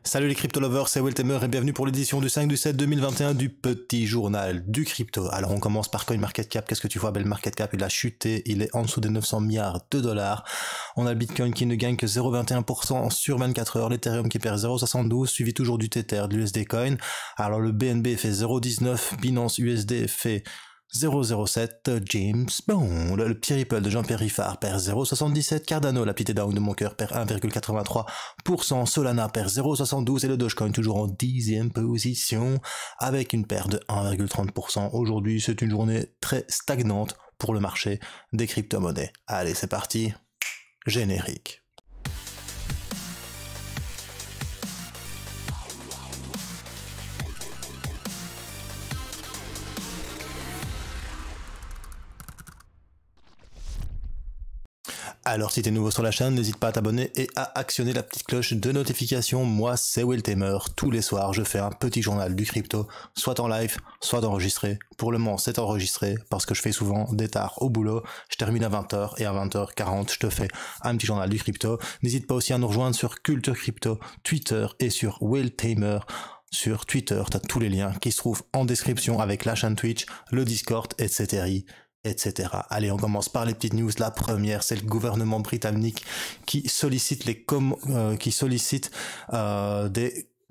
Salut les crypto lovers, c'est Weltemer et bienvenue pour l'édition du 5 du 7 2021 du petit journal du crypto. Alors on commence par CoinMarketCap. Qu'est-ce que tu vois? Le market cap il a chuté, il est en dessous des 900 milliards de dollars. On a le Bitcoin qui ne gagne que 0,21% sur 24 heures, l'Ethereum qui perd 0,72, suivi toujours du Tether, de l'USD Coin. Alors le BNB fait 0,19, Binance USD fait 007, James Bond, le petit Ripple de Jean-Pierre Riffard perd 0,77, Cardano, la petite down de mon cœur, perd 1,83%, Solana perd 0,72 et le Dogecoin toujours en 10e position avec une perte de 1,30%. Aujourd'hui, c'est une journée très stagnante pour le marché des crypto-monnaies. Allez, c'est parti, générique. Alors si t'es nouveau sur la chaîne, n'hésite pas à t'abonner et à actionner la petite cloche de notification. Moi c'est Weltemer, tous les soirs je fais un petit journal du crypto, soit en live, soit enregistré. Pour le moment c'est enregistré parce que je fais souvent des tards au boulot, je termine à 20h et à 20h40 je te fais un petit journal du crypto. N'hésite pas aussi à nous rejoindre sur Culture Crypto, Twitter et sur Weltemer. Sur Twitter, t'as tous les liens qui se trouvent en description avec la chaîne Twitch, le Discord, etc. etc. Allez, on commence par les petites news. La première, c'est le gouvernement britannique qui sollicite des,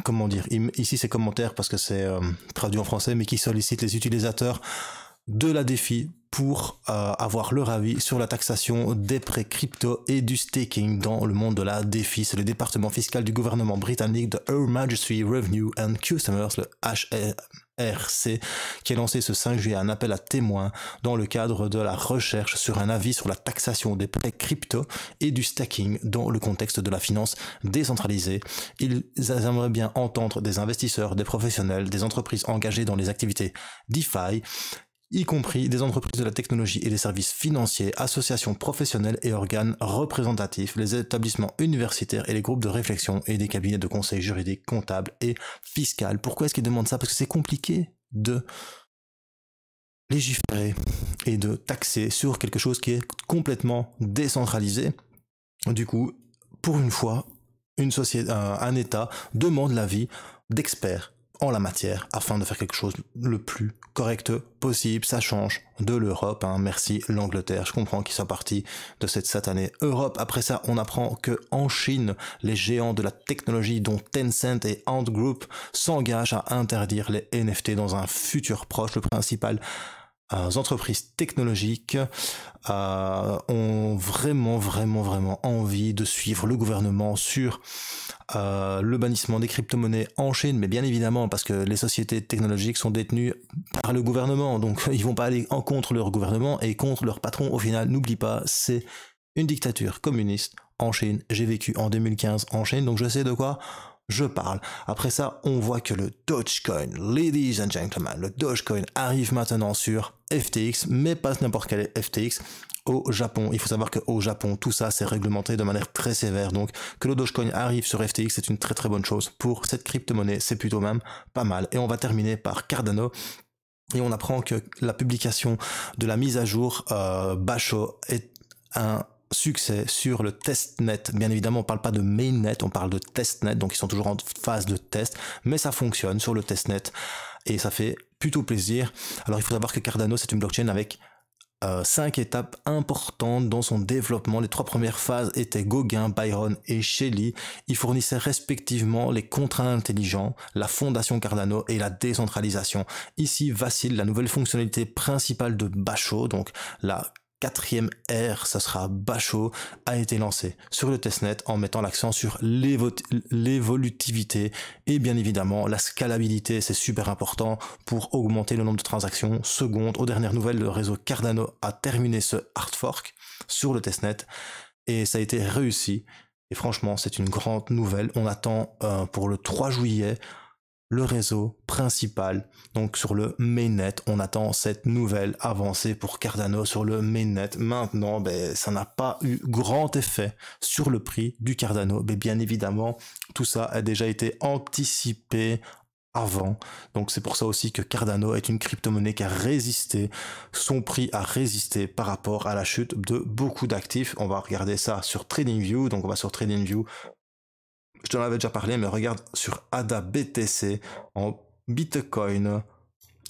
comment dire, ici c'est commentaire parce que c'est traduit en français, mais qui sollicite les utilisateurs de la DeFi pour avoir leur avis sur la taxation des prêts crypto et du staking dans le monde de la DeFi. C'est le département fiscal du gouvernement britannique de Her Majesty's Revenue and Customers, le HMRC, qui a lancé ce 5 juillet un appel à témoins dans le cadre de la recherche sur un avis sur la taxation des prêts crypto et du staking dans le contexte de la finance décentralisée. Ils aimeraient bien entendre des investisseurs, des professionnels, des entreprises engagées dans les activités DeFi, y compris des entreprises de la technologie et des services financiers, associations professionnelles et organes représentatifs, les établissements universitaires et les groupes de réflexion et des cabinets de conseil juridique, comptable et fiscal. Pourquoi est-ce qu'ils demandent ça? Parce que c'est compliqué de légiférer et de taxer sur quelque chose qui est complètement décentralisé. Du coup, pour une fois, une société, un État demande l'avis d'experts en la matière afin de faire quelque chose le plus correct possible. Ça change de l'Europe, hein. Merci l'Angleterre, je comprends qu'ils soient partis de cette satanée Europe. Après ça, on apprend que en Chine, les géants de la technologie dont Tencent et Ant Group s'engagent à interdire les NFT dans un futur proche. Le principal entreprises technologiques ont vraiment envie de suivre le gouvernement sur le bannissement des crypto-monnaies en Chine, mais bien évidemment parce que les sociétés technologiques sont détenues par le gouvernement, donc ils vont pas aller en contre leur gouvernement et contre leur patron. Au final, n'oublie pas, c'est une dictature communiste en Chine. J'ai vécu en 2015 en Chine, donc je sais de quoi je parle. Après ça, on voit que le Dogecoin, ladies and gentlemen, le Dogecoin arrive maintenant sur FTX, mais pas n'importe quel FTX, au Japon. Il faut savoir qu'au Japon, tout ça c'est réglementé de manière très sévère, donc que le Dogecoin arrive sur FTX, c'est une très bonne chose. Pour cette crypto-monnaie, c'est plutôt même pas mal. Et on va terminer par Cardano, et on apprend que la publication de la mise à jour Basho est un succès sur le testnet. Bien évidemment, on parle pas de mainnet, on parle de testnet, donc ils sont toujours en phase de test, mais ça fonctionne sur le testnet et ça fait plutôt plaisir. Alors il faut savoir que Cardano, c'est une blockchain avec 5 étapes importantes dans son développement. Les 3 premières phases étaient Gauguin, Byron et Shelley. Ils fournissaient respectivement les contrats intelligents, la fondation Cardano et la décentralisation. Ici vacille la nouvelle fonctionnalité principale de Basho, donc la 4e ère, ça sera Basho, a été lancé sur le testnet en mettant l'accent sur l'évolutivité et bien évidemment la scalabilité. C'est super important pour augmenter le nombre de transactions secondes. Aux dernières nouvelles, le réseau Cardano a terminé ce hard fork sur le testnet et ça a été réussi. Et franchement, c'est une grande nouvelle. On attend pour le 3 juillet le réseau principal, donc sur le mainnet. On attend cette nouvelle avancée pour Cardano sur le mainnet. Maintenant, ça n'a pas eu grand effet sur le prix du Cardano, mais bien évidemment, tout ça a déjà été anticipé avant. Donc c'est pour ça aussi que Cardano est une crypto-monnaie qui a résisté. Son prix a résisté par rapport à la chute de beaucoup d'actifs. On va regarder ça sur TradingView. Donc on va sur TradingView Je te l'avais déjà parlé, mais regarde sur ADA BTC en Bitcoin,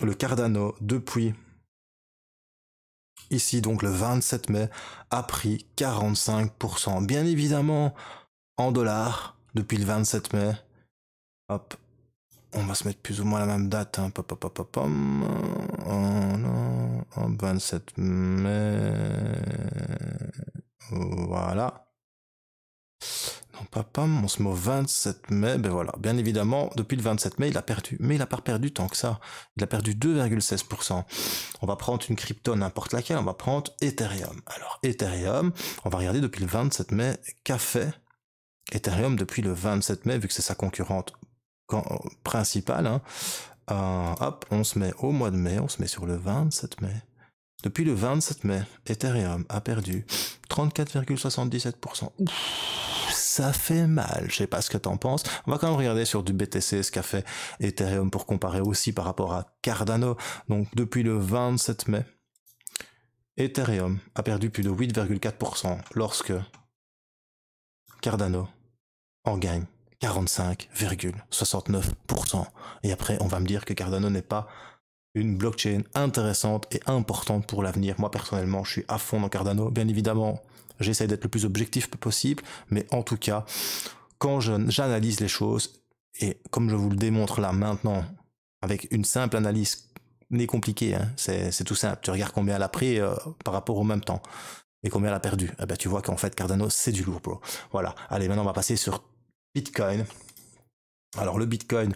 le Cardano depuis ici donc le 27 mai a pris 45%. Bien évidemment en dollars depuis le 27 mai. Hop, on va se mettre plus ou moins la même date. Hein. 27 mai. Voilà. Non, on se met au 27 mai, ben voilà, bien évidemment, depuis le 27 mai, il a perdu, mais il n'a pas perdu tant que ça, il a perdu 2,16%. On va prendre une crypto n'importe laquelle, on va prendre Ethereum. Alors, Ethereum, on va regarder depuis le 27 mai, qu'a fait Ethereum depuis le 27 mai, vu que c'est sa concurrente principale, hein. Hop, on se met au mois de mai, on se met sur le 27 mai. Depuis le 27 mai, Ethereum a perdu 34,77%. Ça fait mal, je sais pas ce que t'en penses. On va quand même regarder sur du BTC ce qu'a fait Ethereum pour comparer aussi par rapport à Cardano. Donc depuis le 27 mai, Ethereum a perdu plus de 8,4% lorsque Cardano en gagne 45,69%. Et après, on va me dire que Cardano n'est pas une blockchain intéressante et importante pour l'avenir. Moi, personnellement, je suis à fond dans Cardano. Bien évidemment, j'essaie d'être le plus objectif possible, mais en tout cas, quand j'analyse les choses, et comme je vous le démontre là maintenant, avec une simple analyse, n'est compliquée, hein, c'est tout simple. Tu regardes combien elle a pris par rapport au même temps, et combien elle a perdu. Eh ben, tu vois qu'en fait, Cardano, c'est du lourd, bro. Voilà. Allez, maintenant, on va passer sur Bitcoin. Alors, le Bitcoin,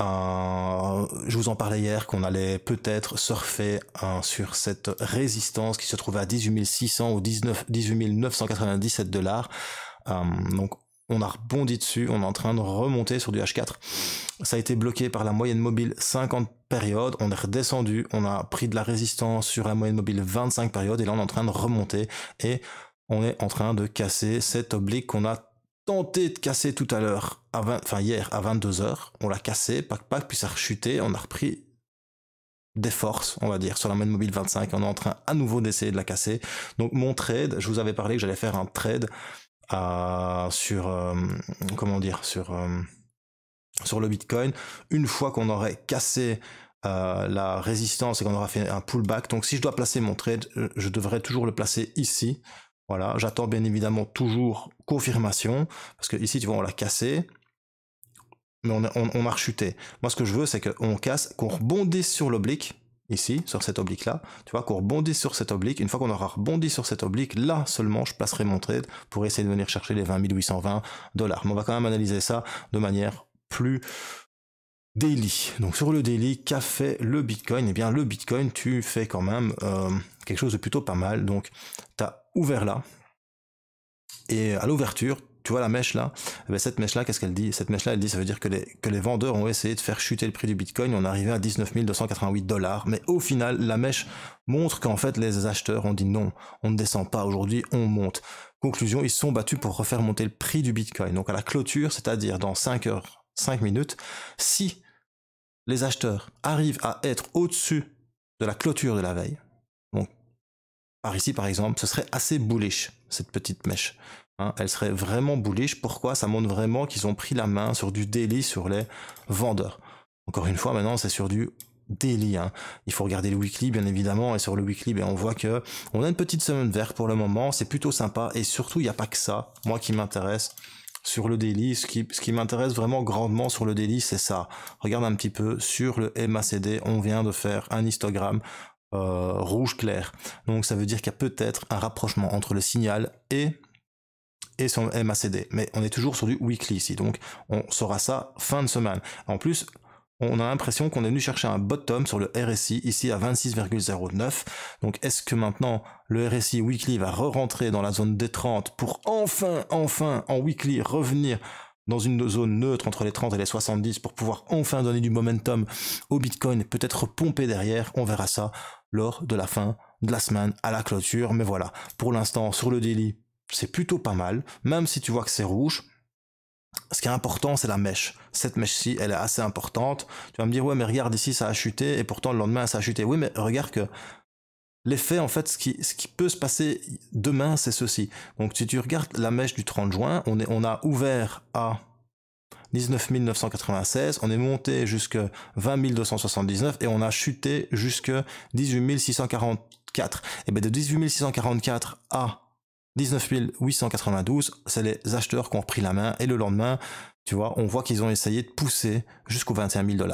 je vous en parlais hier qu'on allait peut-être surfer sur cette résistance qui se trouvait à 18 600 ou 18 997 $. Donc on a rebondi dessus, on est en train de remonter sur du H4. Ça a été bloqué par la moyenne mobile 50 périodes, on est redescendu, on a pris de la résistance sur la moyenne mobile 25 périodes et là on est en train de remonter et on est en train de casser cette oblique qu'on a tenté de casser tout à l'heure, hier à 22h, on l'a cassé, pac, puis ça a rechuté, on a repris des forces, on va dire, sur la moyenne mobile 25, on est en train à nouveau d'essayer de la casser. Donc mon trade, je vous avais parlé que j'allais faire un trade sur le Bitcoin, une fois qu'on aurait cassé la résistance et qu'on aura fait un pullback. Donc si je dois placer mon trade, je devrais toujours le placer ici. Voilà, j'attends bien évidemment toujours confirmation, parce que ici, tu vois, on l'a cassé, mais on a rechuté. Moi, ce que je veux, c'est qu'on casse, qu'on rebondisse sur l'oblique, ici, sur cette oblique-là, tu vois, qu'on rebondisse sur cette oblique. Une fois qu'on aura rebondi sur cette oblique, là seulement, je placerai mon trade pour essayer de venir chercher les 20 820 $. Mais on va quand même analyser ça de manière plus daily. Donc sur le daily, qu'a fait le Bitcoin? Eh bien, le Bitcoin, tu fais quand même quelque chose de plutôt pas mal. Donc, tu as ouvert là, et à l'ouverture, tu vois la mèche là, eh bien, cette mèche là, qu'est-ce qu'elle dit? Cette mèche là, elle dit, ça veut dire que les vendeurs ont essayé de faire chuter le prix du Bitcoin, on est arrivé à 19 288 $, mais au final, la mèche montre qu'en fait, les acheteurs ont dit non, on ne descend pas aujourd'hui, on monte. Conclusion, ils se sont battus pour refaire monter le prix du Bitcoin. Donc à la clôture, c'est-à-dire dans 5 heures, 5 minutes, si les acheteurs arrivent à être au-dessus de la clôture de la veille, donc par ici par exemple, ce serait assez bullish, cette petite mèche. Hein, elle serait vraiment bullish. Pourquoi? Ça montre vraiment qu'ils ont pris la main sur du daily sur les vendeurs. Encore une fois, maintenant c'est sur du daily. Hein. Il faut regarder le weekly bien évidemment, et sur le weekly, ben, on voit que on a une petite semaine verte pour le moment, c'est plutôt sympa, et surtout il n'y a pas que ça, moi qui m'intéresse. Sur le daily, ce qui m'intéresse vraiment grandement sur le daily, c'est ça. Regarde un petit peu sur le MACD, on vient de faire un histogramme rouge clair. Donc ça veut dire qu'il y a peut-être un rapprochement entre le signal et son MACD. Mais on est toujours sur du weekly ici, donc on saura ça fin de semaine. En plus, on a l'impression qu'on est venu chercher un bottom sur le RSI, ici à 26,09. Donc est-ce que maintenant le RSI weekly va re-rentrer dans la zone des 30 pour enfin, en weekly, revenir dans une zone neutre entre les 30 et les 70 pour pouvoir enfin donner du momentum au Bitcoin et peut-être pomper derrière? On verra ça lors de la fin de la semaine à la clôture. Mais voilà, pour l'instant, sur le daily, c'est plutôt pas mal, même si tu vois que c'est rouge. Ce qui est important, c'est la mèche. Cette mèche-ci, elle est assez importante. Tu vas me dire, ouais, mais regarde ici, ça a chuté, et pourtant le lendemain, ça a chuté. Oui, mais regarde que l'effet, en fait, ce qui peut se passer demain, c'est ceci. Donc, si tu regardes la mèche du 30 juin, on a ouvert à 19 996, on est monté jusque 20 279 et on a chuté jusque 18 644. Et bien de 18 644 à 19 892, c'est les acheteurs qui ont repris la main et le lendemain, tu vois, on voit qu'ils ont essayé de pousser jusqu'aux 21 000 $.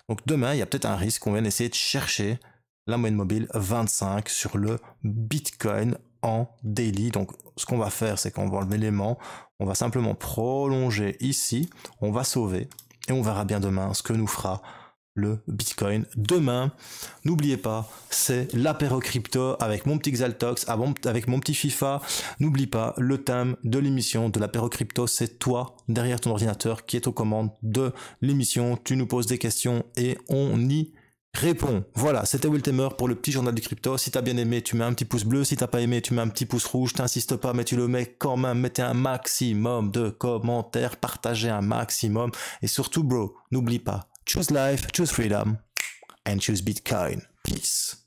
Donc demain, il y a peut-être un risque qu'on vienne essayer de chercher la moyenne mobile 25 sur le Bitcoin en daily. Donc ce qu'on va faire, c'est qu'on va enlever l'élément, on va simplement prolonger ici, on va sauver et on verra bien demain ce que nous fera le Bitcoin. Demain, n'oubliez pas, c'est l'apéro crypto avec mon petit Xaltox, avec mon petit FIFA. N'oublie pas, le thème de l'émission de l'apéro crypto, c'est toi derrière ton ordinateur qui est aux commandes de l'émission. Tu nous poses des questions et on y répond. Voilà, c'était Will Tamer pour le petit journal du crypto. Si t'as bien aimé, tu mets un petit pouce bleu. Si t'as pas aimé, tu mets un petit pouce rouge. T'insistes pas, mais tu le mets quand même. Mettez un maximum de commentaires, partagez un maximum. Et surtout, bro, n'oublie pas, choose life, choose freedom, and choose Bitcoin. Peace.